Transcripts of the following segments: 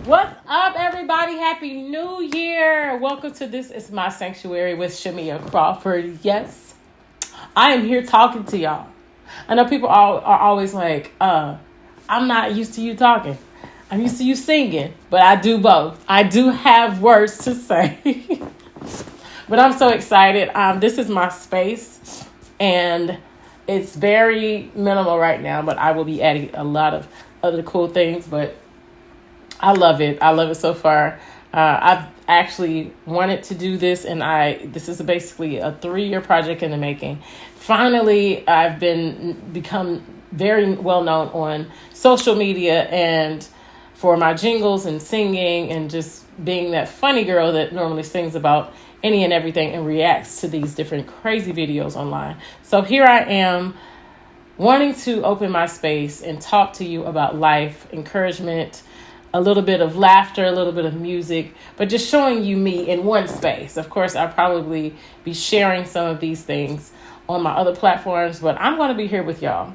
What's up, everybody? Happy New Year. Welcome to This Is My Sanctuary with ByShameiaCrawford. Yes, I am here talking to y'all. I know people are always like, I'm not used to you talking. I'm used to you singing, but I do both. I do have words to say. But I'm so excited. This is my space, and it's very minimal right now, but I will be adding a lot of other cool things, but I love it. I love it so far. I've actually wanted to do this, and this is basically a 3-year project in the making. Finally, I've become very well known on social media and for my jingles and singing and just being that funny girl that normally sings about any and everything and reacts to these different crazy videos online. So here I am, wanting to open my space and talk to you about life, encouragement, a little bit of laughter, a little bit of music, but just showing you me in one space. Of course, I'll probably be sharing some of these things on my other platforms, but I'm going to be here with y'all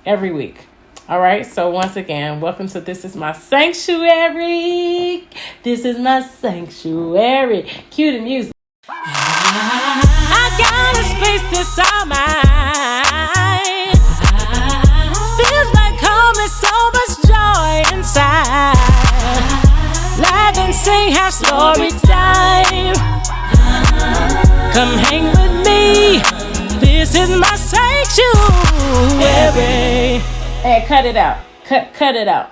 every week. All right. So once again, welcome to This Is My Sanctuary. This is my sanctuary. Cue the music. I got a space that's all mine. Feels like home, there's so much joy inside. Laugh and sing, have story time. Come hang with me. This is my sanctuary. Hey, cut it out. Cut it out.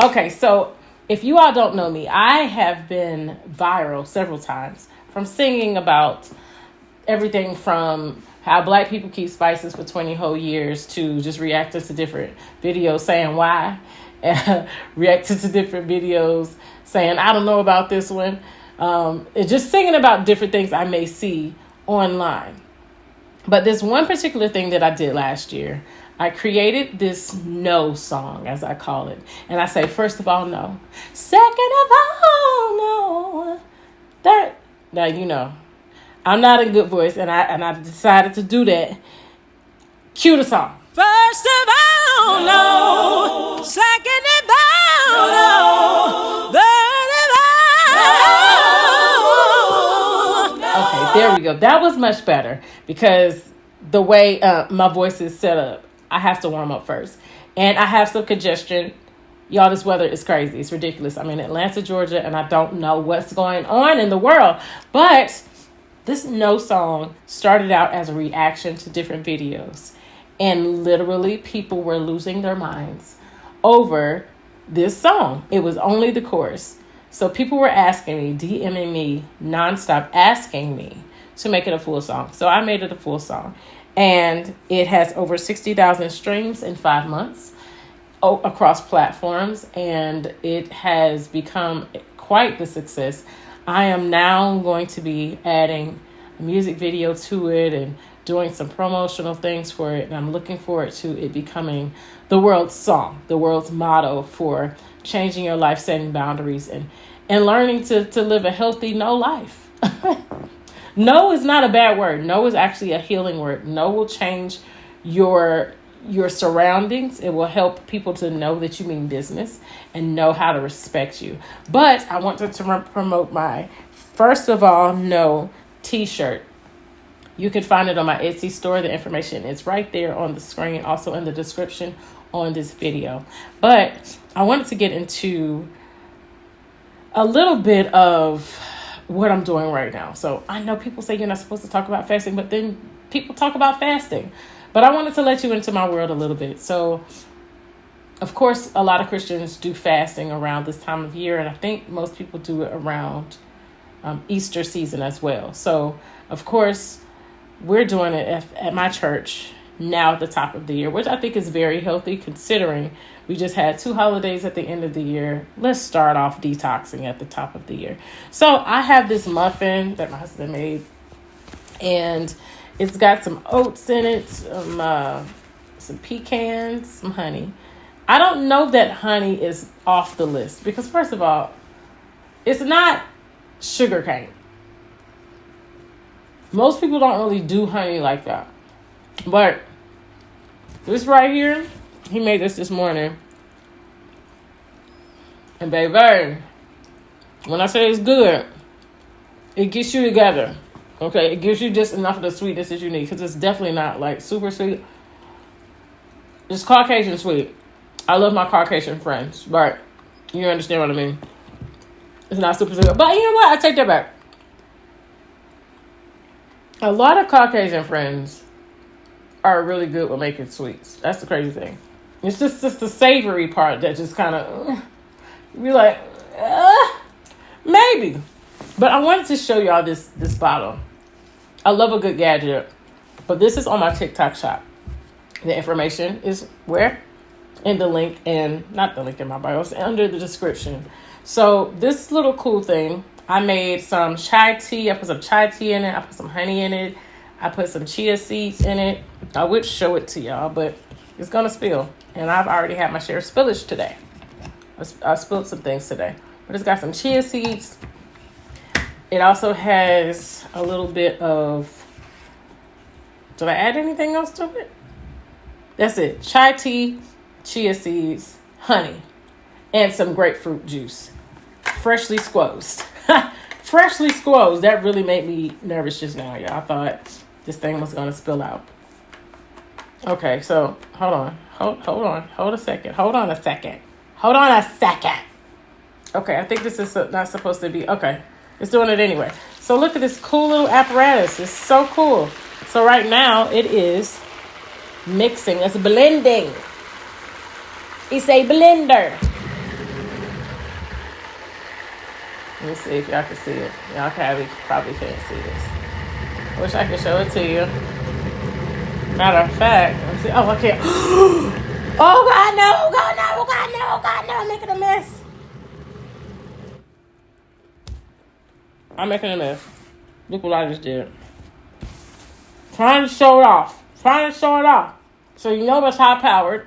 Okay, so if you all don't know me, I have been viral several times from singing about everything from how black people keep spices for 20 whole years to just reacting to different videos saying why, reacting to different videos saying I don't know about this one, and just singing about different things I may see online. But this one particular thing that I did last year, I created this no song, as I call it. And I say, first of all, no. Second of all, no. Third, now, you know, I'm not in good voice, and I decided to do that. Cue the song. First of all, no. Second of all, no. Third of all, no. Okay, there we go. That was much better because the way my voice is set up, I have to warm up first. And I have some congestion. Y'all, this weather is crazy. It's ridiculous. I'm in Atlanta, Georgia, and I don't know what's going on in the world. But this no song started out as a reaction to different videos. And literally people were losing their minds over this song. It was only the chorus. So people were asking me, DMing me nonstop, asking me to make it a full song. So I made it a full song. And it has over 60,000 streams in 5 months across platforms. And it has become quite the success. I am now going to be adding a music video to it and doing some promotional things for it. And I'm looking forward to it becoming the world's song, the world's motto for changing your life, setting boundaries, and learning to live a healthy no life. No is not a bad word. No is actually a healing word. No will change your surroundings. It will help people to know that you mean business and know how to respect you. But I want to promote my First of All No t-shirt. You can find it on my Etsy store. The information is right there on the screen, also in the description on this video. But I wanted to get into a little bit of what I'm doing right now. So I know people say you're not supposed to talk about fasting, but then people talk about fasting. But I wanted to let you into my world a little bit. So, of course, a lot of Christians do fasting around this time of year, and I think most people do it around Easter season as well. So, of course, we're doing it at my church now at the top of the year, which I think is very healthy considering we just had 2 holidays at the end of the year. Let's start off detoxing at the top of the year. So I have this muffin that my husband made, and it's got some oats in it, some pecans, some honey. I don't know that honey is off the list because, first of all, it's not sugar cane. Most people don't really do honey like that. But this right here, he made this morning. And baby, When I say it's good, it gets you together. Okay, it gives you just enough of the sweetness that you need, because it's definitely not like super sweet. It's Caucasian sweet. I love my Caucasian friends, but you understand what I mean. It's not super sweet, but you know what? I take that back. A lot of Caucasian friends are really good with making sweets. That's the crazy thing. It's just the savory part that just kind of be like, maybe. But I wanted to show y'all this bottle. I love a good gadget, but this is on my TikTok shop. The information is where? In the link, and not the link in my bio, it's under the description. So this little cool thing, I made some chai tea. I put some chai tea in it. I put some honey in it. I put some chia seeds in it. I would show it to y'all, but it's going to spill. And I've already had my share of spillage today. I spilled some things today. But it's got some chia seeds. It also has a little bit of... Did I add anything else to it? That's it. Chai tea, chia seeds, honey, and some grapefruit juice. Freshly squozed. Freshly squozed. That really made me nervous just now, y'all. I thought this thing was going to spill out. Okay, so hold on. Hold a second. Hold on a second. Okay, I think this is not supposed to be... Okay, it's doing it anyway. So look at this cool little apparatus. It's so cool. So right now it is mixing. It's blending. It's a blender. Let me see if y'all can see it. Y'all probably can't see this. Wish I could show it to you. Matter of fact, let's see. Oh, I can't. Oh, God, no. I'm making a mess. Look what I just did. Trying to show it off. So you know it's high powered.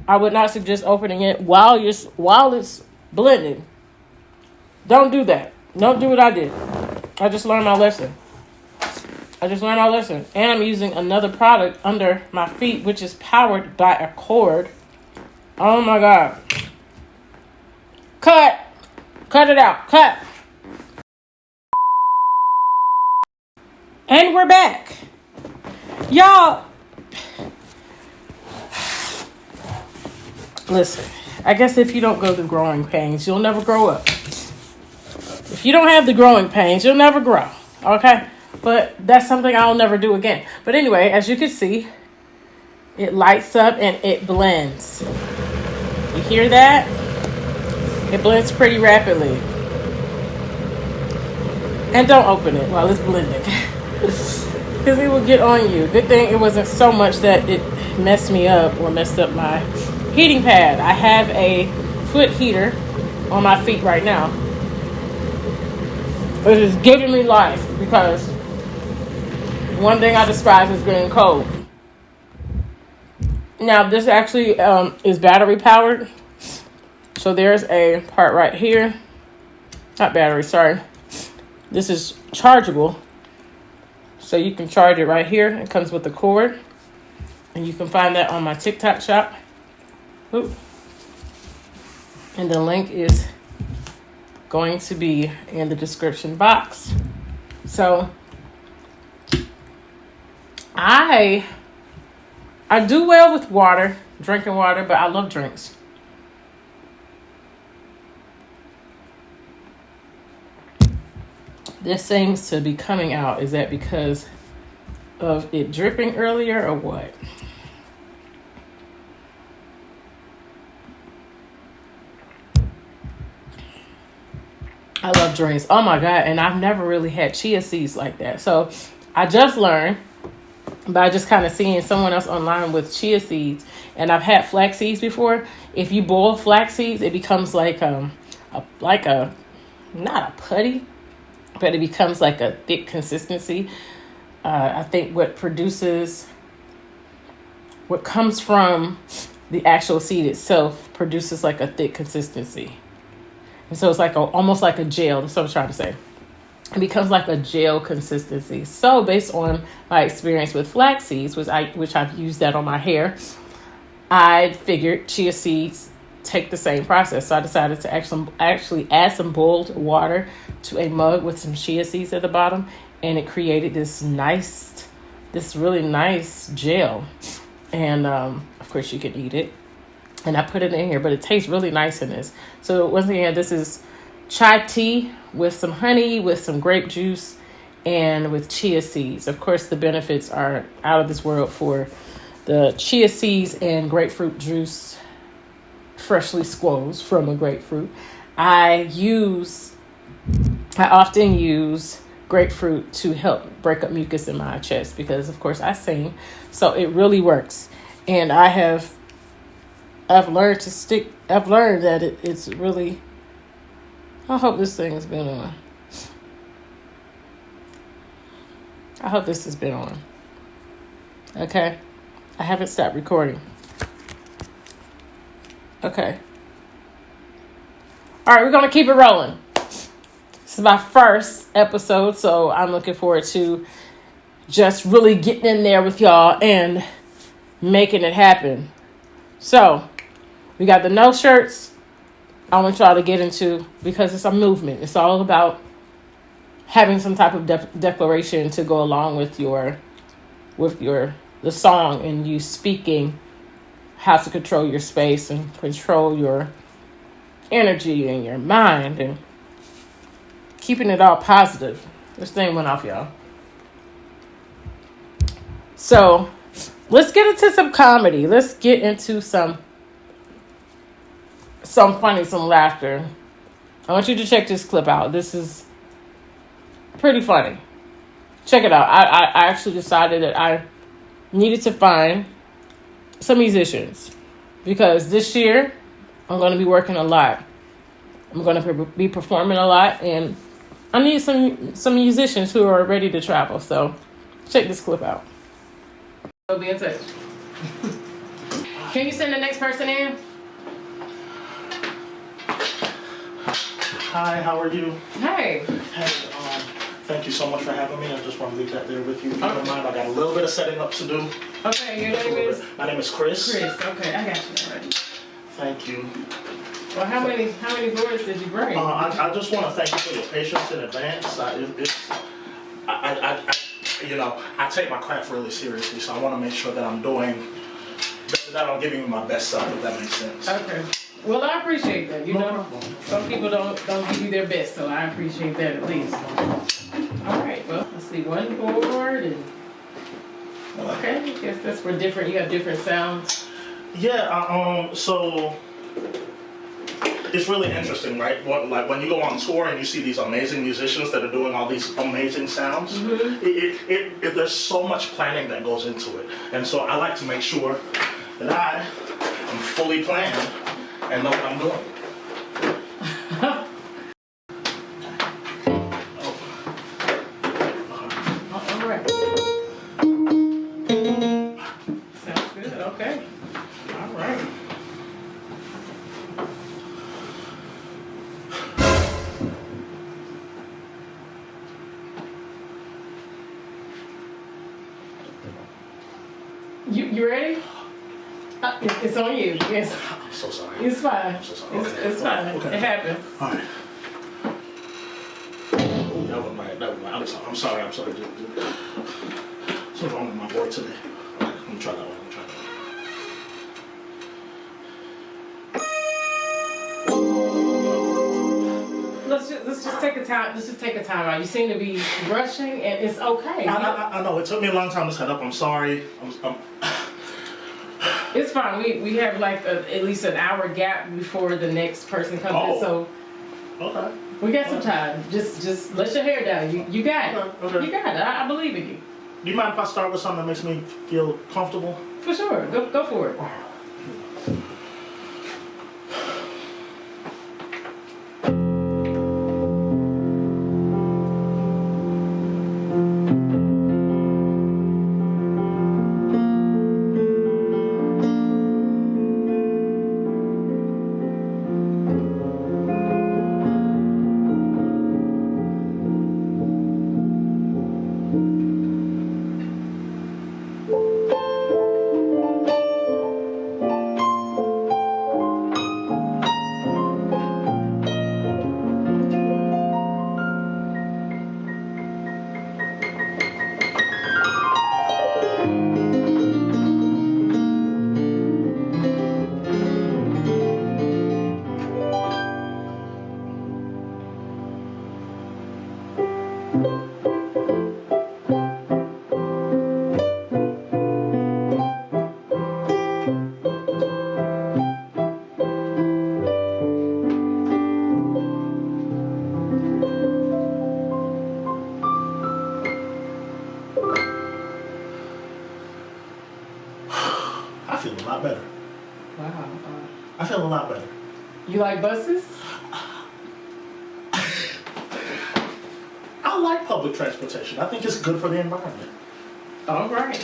I would not suggest opening it while it's blending. Don't do that. Don't do what I did. I just learned my lesson. And I'm using another product under my feet, which is powered by a cord. Oh my God. Cut it out. Cut. And we're back. Y'all, listen, I guess if you don't go through growing pains, you'll never grow up. If you don't have the growing pains, you'll never grow. Okay? But that's something I'll never do again. But anyway, as you can see, it lights up and it blends. You hear that? It blends pretty rapidly. And don't open it while it's blending. Because it will get on you. Good thing it wasn't so much that it messed me up or messed up my heating pad. I have a foot heater on my feet right now. It is giving me life because one thing I despise is getting cold. Now, this actually is battery powered. So there's a part right here. Not battery, sorry. This is chargeable. So you can charge it right here. It comes with the cord. And you can find that on my TikTok shop. Ooh. And the link is going to be in the description box. So I do well with water, drinking water, but I love drinks. This seems to be coming out. Is that because of it dripping earlier or what? I love drinks. Oh my God. And I've never really had chia seeds like that. So I just learned by just kind of seeing someone else online with chia seeds. And I've had flax seeds before. If you boil flax seeds, it becomes like not a putty, but it becomes like a thick consistency. I think what comes from the actual seed itself produces like a thick consistency. And so it's like almost like a gel. That's what I'm trying to say. It becomes like a gel consistency. So based on my experience with flax seeds, which I've used that on my hair, I figured chia seeds take the same process. So I decided to actually add some boiled water to a mug with some chia seeds at the bottom, and it created this really nice gel. And of course you can eat it. And I put it in here, but it tastes really nice in this. So once again, this is chai tea with some honey, with some grape juice, and with chia seeds. Of course, the benefits are out of this world for the chia seeds and grapefruit juice, freshly squozed from a grapefruit. I often use grapefruit to help break up mucus in my chest because, of course, I sing. So it really works. And I've learned that it's really, I hope this thing has been on. I hope this has been on. Okay. I haven't stopped recording. Okay. All right, we're going to keep it rolling. This is my first episode, so I'm looking forward to just really getting in there with y'all and making it happen. So, we got the no shirts I want y'all to get into because it's a movement. It's all about having some type of declaration to go along with the song, and you speaking how to control your space and control your energy and your mind and keeping it all positive. This thing went off, y'all. So let's get into some comedy. Let's get into some funny, some laughter. I want you to check this clip out. This is pretty funny. Check it out. I actually decided that I needed to find some musicians because this year I'm going to be working a lot. I'm going to be performing a lot, and I need some musicians who are ready to travel. So check this clip out. We'll be in touch. Can you send the next person in? Hi, how are you? Hey. Hey, thank you so much for having me. I just want to leave that there with you. If you don't mind, I got a little bit of setting up to do. Okay, your name is? My name is Chris. Chris, okay, I got you already. Thank you. Well, how many boards did you bring? I just want to thank you for your patience in advance. I take my craft really seriously, so I want to make sure that I'm giving you my best self, if that makes sense. Okay. Well, I appreciate that. You know, some people don't give you their best, so I appreciate that at least. All right. Well, let's see. One board and okay. I guess that's for different. You have different sounds. Yeah. So it's really interesting, right? Like when you go on tour and you see these amazing musicians that are doing all these amazing sounds. Mm-hmm. There's so much planning that goes into it, and so I like to make sure that I am fully planned and know what I'm doing. All right. Sounds good. Okay. All right. You ready? It's on you. Yes. I'm so sorry. It's fine. I'm so sorry. It's fine. Okay. It happens. All right. That was right. I'm sorry. Something wrong with my board today. All right, let me try that one. Let's just take a time. Let's just take a time out. You seem to be rushing, and it's okay. I know. It took me a long time to set up. I'm sorry. It's fine. We have like at least an hour gap before the next person comes in, so okay. We got some time. Just let your hair down. You got it. Okay. You got it. I believe in you. Do you mind if I start with something that makes me feel comfortable? For sure. Go for it. I feel a lot better. Wow. I feel a lot better. You like buses? I like public transportation. I think it's good for the environment. All right.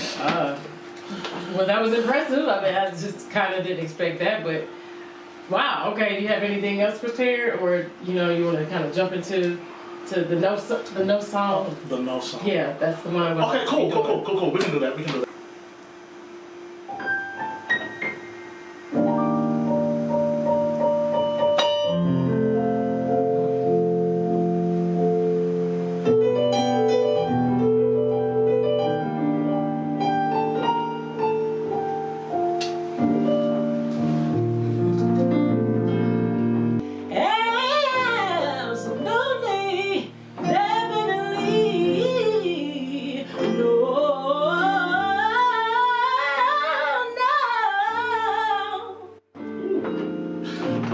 Well, that was impressive. I mean, I just kind of didn't expect that, but wow. Okay. Do you have anything else prepared, or you want to kind of jump into the no song? The no song. Yeah, that's the one. Okay. Cool. We can do that. Absolutely, definitely, no.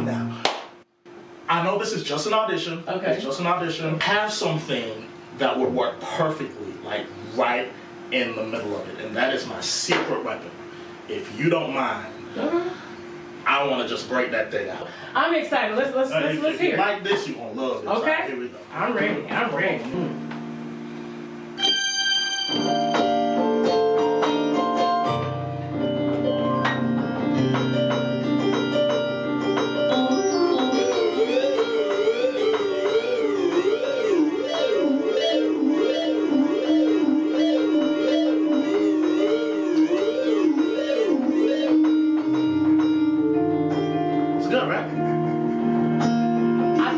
Now, I know this is just an audition. Okay. It's just an audition. Have something that would work perfectly, like right in the middle of it, and that is my secret weapon. If you don't mind, I want to just break that thing out. I'm excited. Let's If hear you it. like this, you're gonna love this. Okay. All right, here we go. I'm ready. It's good, right? I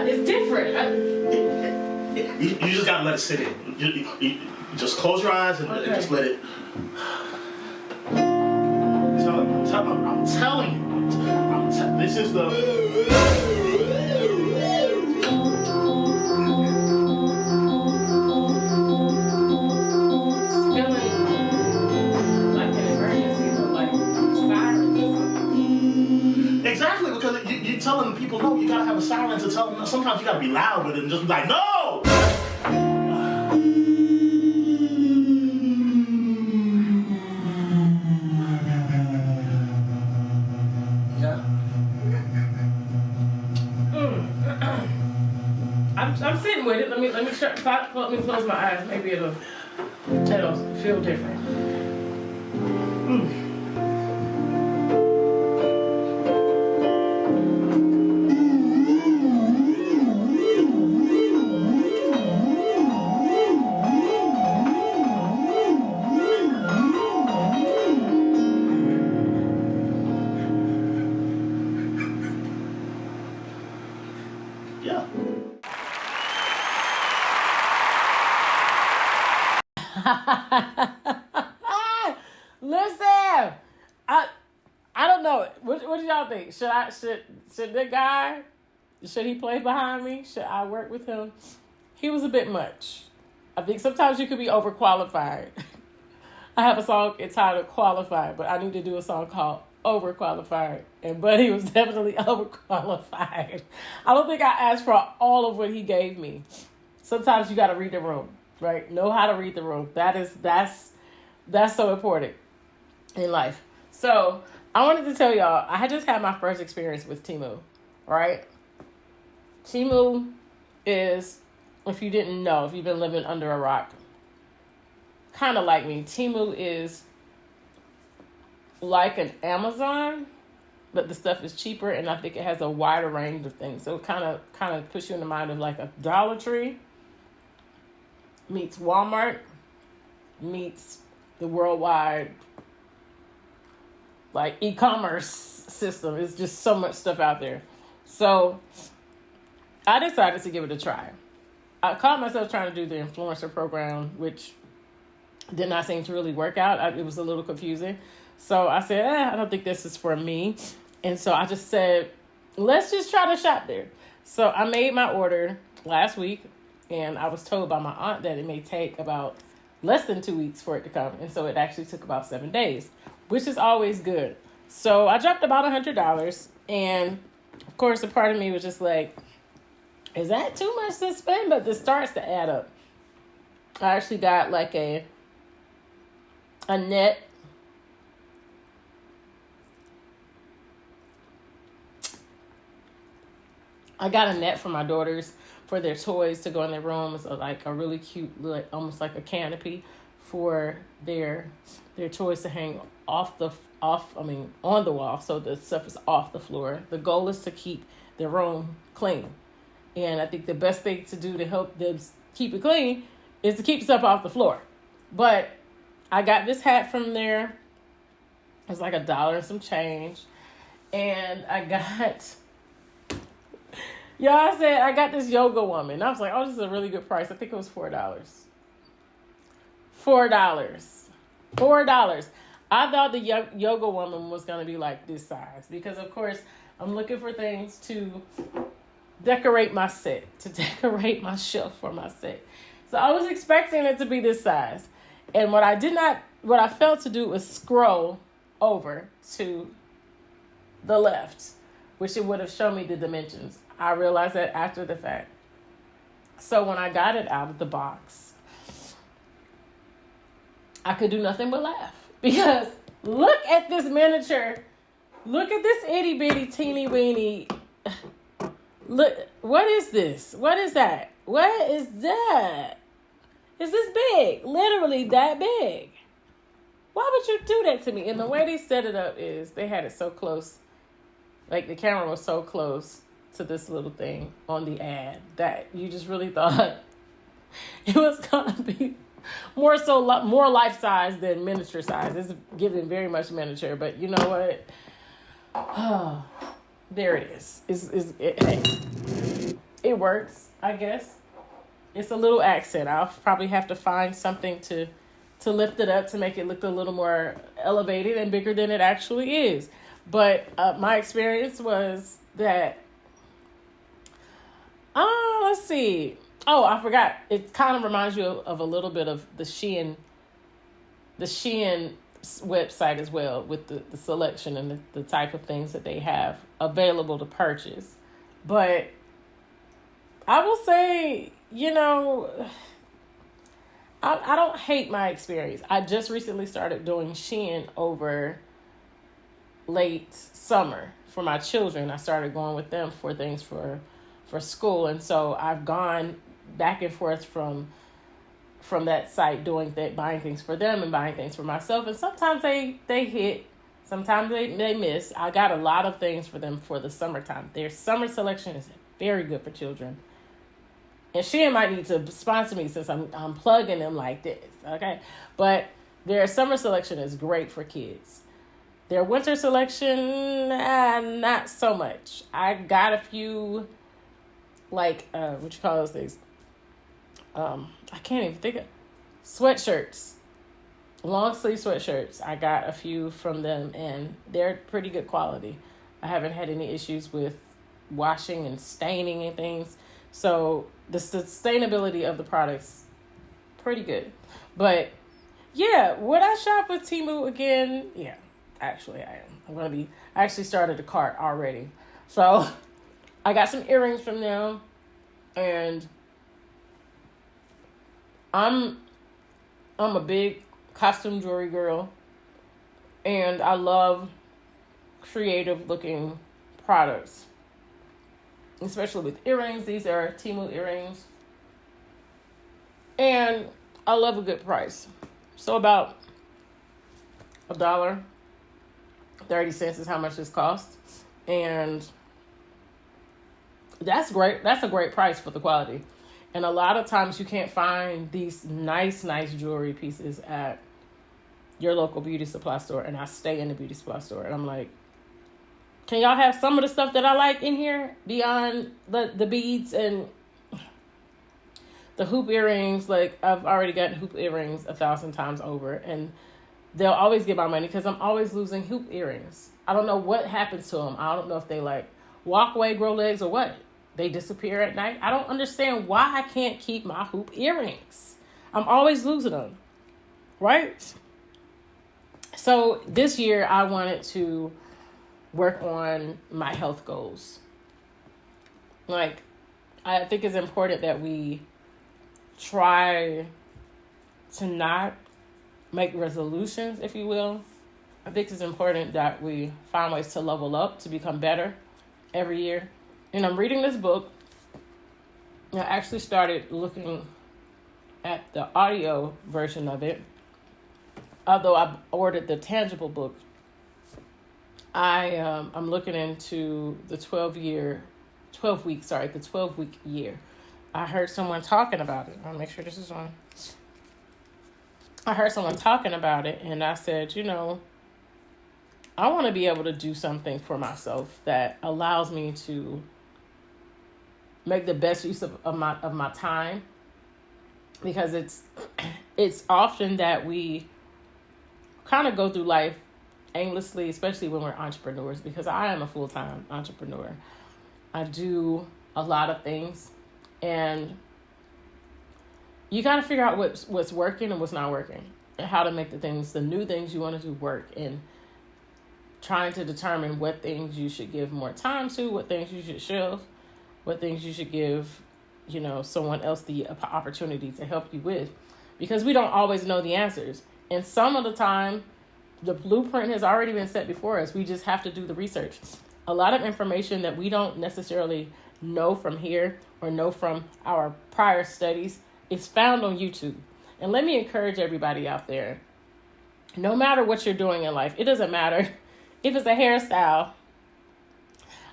think it's different. You just gotta let it sit in. You just close your eyes and just let it. I'm telling you. This is the. Exactly, because you're telling people, no, you gotta have a siren to tell them. Sometimes you gotta be loud with it and just be like, no! Yeah. I'm sitting with it. Let me close my eyes. Maybe it'll feel different. Yeah. Listen, I don't know. What do y'all think? Should the guy, should he play behind me? Should I work with him? He was a bit much. I think sometimes you could be overqualified. I have a song entitled Qualified, but I need to do a song called Overqualified. And Buddy was definitely overqualified. I don't think I asked for all of what he gave me. Sometimes you got to read the room, right? Know how to read the room. That's so important in life. So I wanted to tell y'all, I had just had my first experience with Temu, right? Temu is, if you didn't know, if you've been living under a rock, kind of like me, Temu is like an Amazon, but the stuff is cheaper, and I think it has a wider range of things. So it kind of puts you in the mind of like a Dollar Tree meets Walmart meets the worldwide like e-commerce system. It's just so much stuff out there. So I decided to give it a try. I caught myself trying to do the influencer program, which did not seem to really work out. It was a little confusing. So I said, I don't think this is for me. And so I just said, let's just try to shop there. So I made my order last week, and I was told by my aunt that it may take about less than 2 weeks for it to come. And so it actually took about 7 days, which is always good. So I dropped about $100. And of course, a part of me was just like, is that too much to spend? But this starts to add up. I actually got like a net. I got a net for my daughters for their toys to go in their room. It's like a really cute, like almost like a canopy for their toys to hang on the wall, so the stuff is off the floor. The goal is to keep their room clean. And I think the best thing to do to help them keep it clean is to keep stuff off the floor. But I got this hat from there. It's like $1 and some change. And I got... Y'all said I got this yoga woman. I was like, oh, this is a really good price. I think it was $4. $4. I thought the yoga woman was going to be like this size. Because, of course, I'm looking for things to decorate my set. To decorate my shelf for my set. So I was expecting it to be this size. And what I failed to do was scroll over to the left, which it would have shown me the dimensions. I realized that after the fact. So when I got it out of the box, I could do nothing but laugh. Because look at this miniature. Look at this itty bitty teeny weeny. Look, what is this? What is that? What is that? Is this big? Literally that big. Why would you do that to me? And the way they set it up is they had it so close. Like the camera was so close to this little thing on the ad that you just really thought it was going to be more life size than miniature size. It's giving very much miniature, but you know what? Oh, there it is. It works, I guess. It's a little accent. I'll probably have to find something to lift it up to make it look a little more elevated and bigger than it actually is. But my experience was that, let's see. Oh, I forgot. It kind of reminds you of a little bit of the Shein website as well, with the selection and the type of things that they have available to purchase. But I will say, I don't hate my experience. I just recently started doing Shein over late summer for my children. I started going with them for things for school, and so I've gone back and forth from that site buying things for them and buying things for myself. And sometimes they hit, sometimes they miss. I got a lot of things for them for the summertime. Their summer selection is very good for children. And Shein might need to sponsor me since I'm plugging them like this, okay? But their summer selection is great for kids. Their winter selection, not so much. I got a few, like, what you call those things? I can't even think of sweatshirts. Long sleeve sweatshirts. I got a few from them, and they're pretty good quality. I haven't had any issues with washing and staining and things. So the sustainability of the products, pretty good. But yeah, would I shop with Temu again? Yeah, actually I am. I actually started a cart already. So I got some earrings from them, and I'm a big costume jewelry girl, and I love creative looking products, especially with earrings. These are Temu earrings, and I love a good price. So about $1.30 is how much this costs, and that's great. That's a great price for the quality. And a lot of times you can't find these nice jewelry pieces at your local beauty supply store. And I stay in the beauty supply store. And I'm like, can y'all have some of the stuff that I like in here beyond the beads? And The hoop earrings, like I've already gotten hoop earrings 1,000 times over, and they'll always get my money because I'm always losing hoop earrings. I don't know what happens to them. I don't know if they like walk away, grow legs, or what. They disappear at night. I don't understand why I can't keep my hoop earrings. I'm always losing them, right? So this year I wanted to work on my health goals. Like, I think it's important that we try to not make resolutions, if you will. I think it's important that we find ways to level up, to become better every year. And I'm reading this book. I actually started looking at the audio version of it. Although I ordered the tangible book, I'm looking into the 12-week year. I heard someone talking about it. I'll make sure this is on. I heard someone talking about it, and I said, I want to be able to do something for myself that allows me to make the best use of my time, because it's often that we kind of go through life aimlessly, especially when we're entrepreneurs, because I am a full-time entrepreneur. I do a lot of things, and you got to figure out what's working and what's not working, and how to make the new things you want to do work, and trying to determine what things you should give more time to, what things you should shelve, what things you should give, someone else the opportunity to help you with, because we don't always know the answers. And some of the time, the blueprint has already been set before us. We just have to do the research. A lot of information that we don't necessarily know from here or know from our prior studies is found on YouTube. And let me encourage everybody out there, no matter what you're doing in life, it doesn't matter if it's a hairstyle.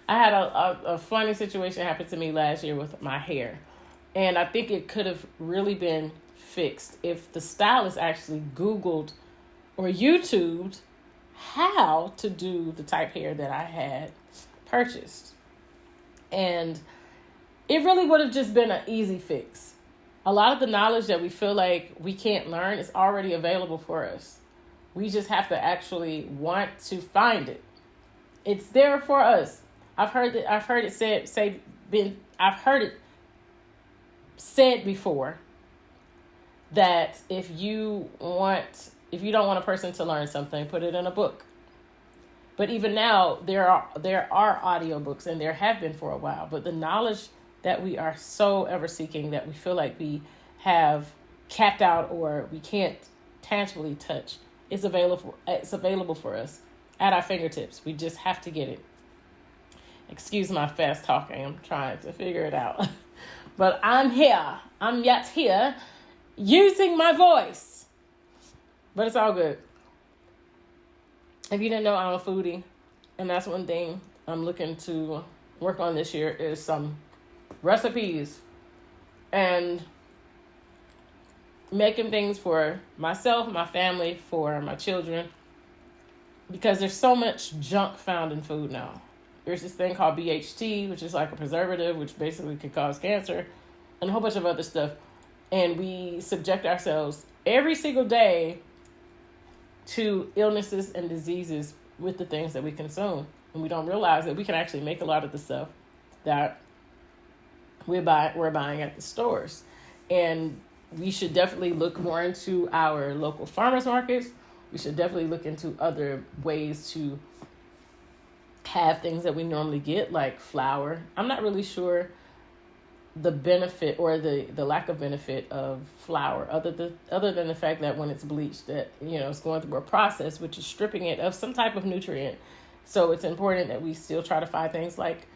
I had a funny situation happen to me last year with my hair. And I think it could have really been fixed if the stylist actually Googled or YouTubed how to do the type hair that I had purchased. And it really would have just been an easy fix. A lot of the knowledge that we feel like we can't learn is already available for us. We just have to actually want to find it. It's there for us. I've heard it said before that if you don't want a person to learn something, put it in a book. But even now, there are audiobooks, and there have been for a while. But the knowledge that we are so ever seeking, that we feel like we have capped out or we can't tangibly touch, is available. It's available for us at our fingertips. We just have to get it. Excuse my fast talking. I'm trying to figure it out. But I'm here. I'm yet here using my voice. But it's all good. If you didn't know, I'm a foodie. And that's one thing I'm looking to work on this year is some recipes. And making things for myself, my family, for my children. Because there's so much junk found in food now. There's this thing called BHT, which is like a preservative, which basically could cause cancer, and a whole bunch of other stuff. And we subject ourselves every single day to illnesses and diseases with the things that we consume. And we don't realize that we can actually make a lot of the stuff that we're buying at the stores. And we should definitely look more into our local farmers markets. We should definitely look into other ways to have things that we normally get, like flour. I'm not really sure the benefit or the lack of benefit of flour, other than the fact that when it's bleached, that it's going through a process which is stripping it of some type of nutrient. So it's important that we still try to find things like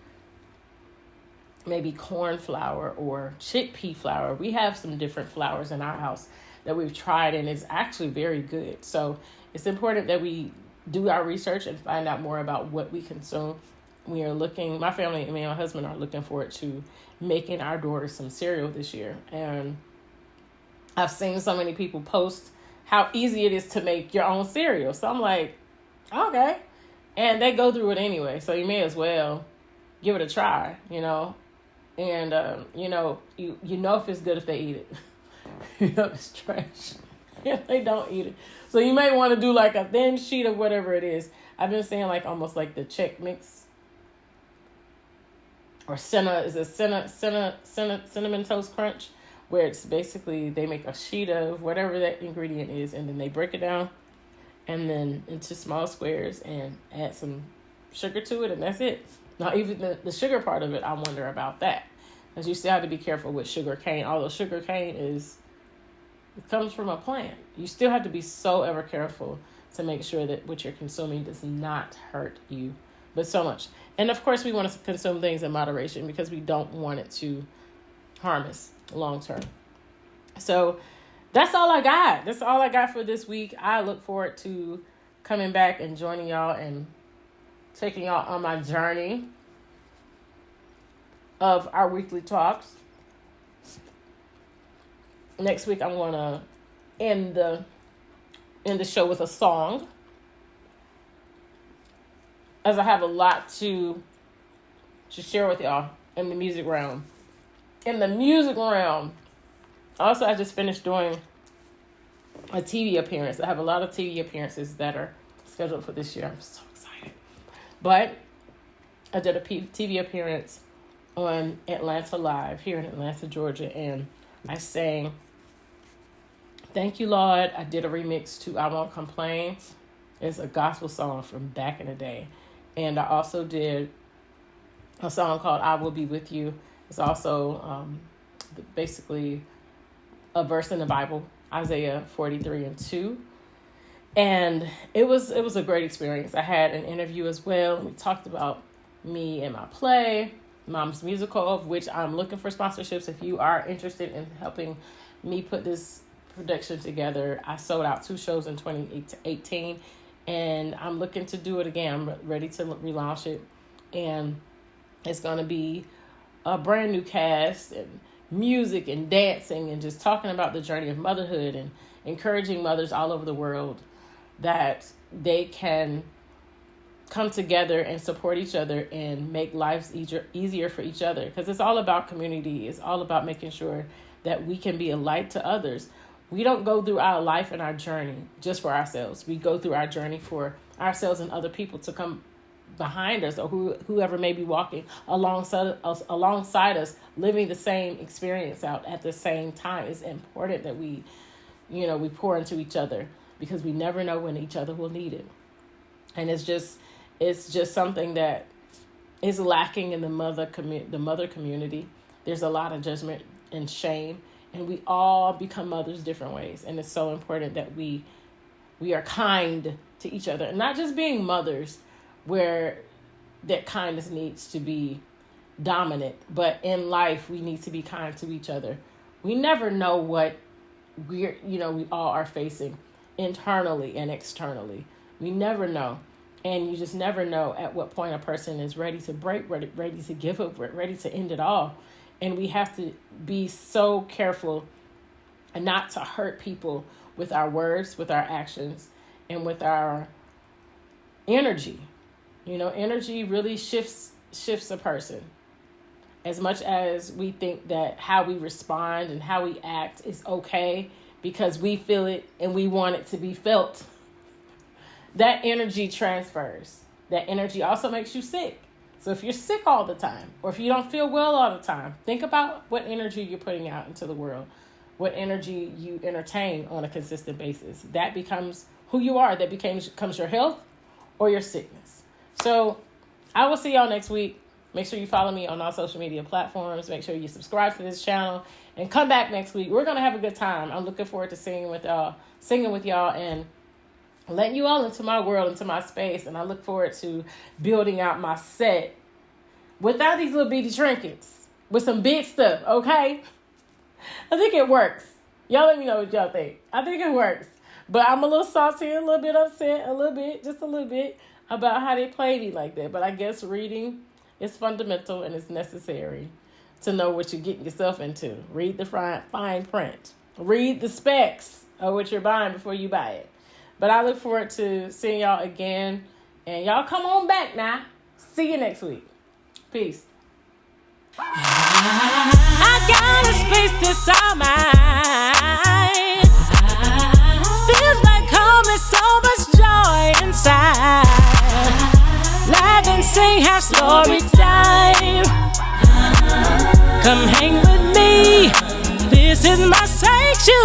maybe corn flour or chickpea flour. We have some different flours in our house that we've tried, and it's actually very good. So it's important that we do our research and find out more about what we consume. My family and me and my husband are looking forward to making our daughter some cereal this year. And I've seen so many people post how easy it is to make your own cereal. So I'm like, okay. And they go through it anyway. So you may as well give it a try, And you know if it's good if they eat it. You know it's trash if they don't eat it. So you may want to do like a thin sheet of whatever it is. I've been saying like almost like the Czech mix or cinnamon toast crunch, where it's basically they make a sheet of whatever that ingredient is, and then they break it down and then into small squares and add some sugar to it, and that's it. Now, even the sugar part of it, I wonder about that, because you still have to be careful with sugar cane. Although sugar cane it comes from a plant, you still have to be so ever careful to make sure that what you're consuming does not hurt you, but so much. And of course, we want to consume things in moderation because we don't want it to harm us long term. So that's all I got. That's all I got for this week. I look forward to coming back and joining y'all and taking y'all on my journey of our weekly talks. Next week, I'm going to end the show with a song, as I have a lot to share with y'all in the music realm. Also, I just finished doing a TV appearance. I have a lot of TV appearances that are scheduled for this year. I'm so excited. But I did a TV appearance on Atlanta Live here in Atlanta, Georgia, and I sang Thank You, Lord. I did a remix to I Won't Complain. It's a gospel song from back in the day. And I also did a song called I Will Be With You. It's also basically a verse in the Bible, Isaiah 43:2. And it was a great experience. I had an interview as well. We talked about me and my play, Mom's Musical, of which I'm looking for sponsorships. If you are interested in helping me put this production together, I sold out 2 shows in 2018, and I'm looking to do it again. I'm ready to relaunch it, and it's going to be a brand new cast and music and dancing and just talking about the journey of motherhood and encouraging mothers all over the world that they can come together and support each other and make lives easier for each other, because it's all about community. It's all about making sure that we can be a light to others. We don't go through our life and our journey just for ourselves. We go through our journey for ourselves and other people to come behind us, or whoever may be walking alongside us, living the same experience out at the same time. It's important that we pour into each other, because we never know when each other will need it. And it's just something that is lacking in the mother community. There's a lot of judgment and shame, and we all become mothers different ways. And it's so important that we are kind to each other, and not just being mothers where that kindness needs to be dominant, but in life we need to be kind to each other. We never know what we all are facing internally and externally. We never know. And you just never know at what point a person is ready to break, ready to give up, ready to end it all. And we have to be so careful and not to hurt people with our words, with our actions, and with our energy. Energy really shifts a person. As much as we think that how we respond and how we act is okay because we feel it and we want it to be felt, that energy transfers. That energy also makes you sick. So if you're sick all the time, or if you don't feel well all the time, think about what energy you're putting out into the world, what energy you entertain on a consistent basis. That becomes who you are. That becomes your health or your sickness. So I will see y'all next week. Make sure you follow me on all social media platforms. Make sure you subscribe to this channel and come back next week. We're going to have a good time. I'm looking forward to singing with y'all, and letting you all into my world, into my space. And I look forward to building out my set without these little bitty trinkets, with some big stuff, okay? I think it works. Y'all let me know what y'all think. I think it works. But I'm a little salty, a little bit upset, just a little bit about how they play me like that. But I guess reading is fundamental and it's necessary to know what you're getting yourself into. Read the fine print. Read the specs of what you're buying before you buy it. But I look forward to seeing y'all again. And y'all come on back now. See you next week. Peace. I got a space that's all mine. Feels like home is so much joy inside. Laugh and sing, have story time. Come hang with me. This is my sanctuary.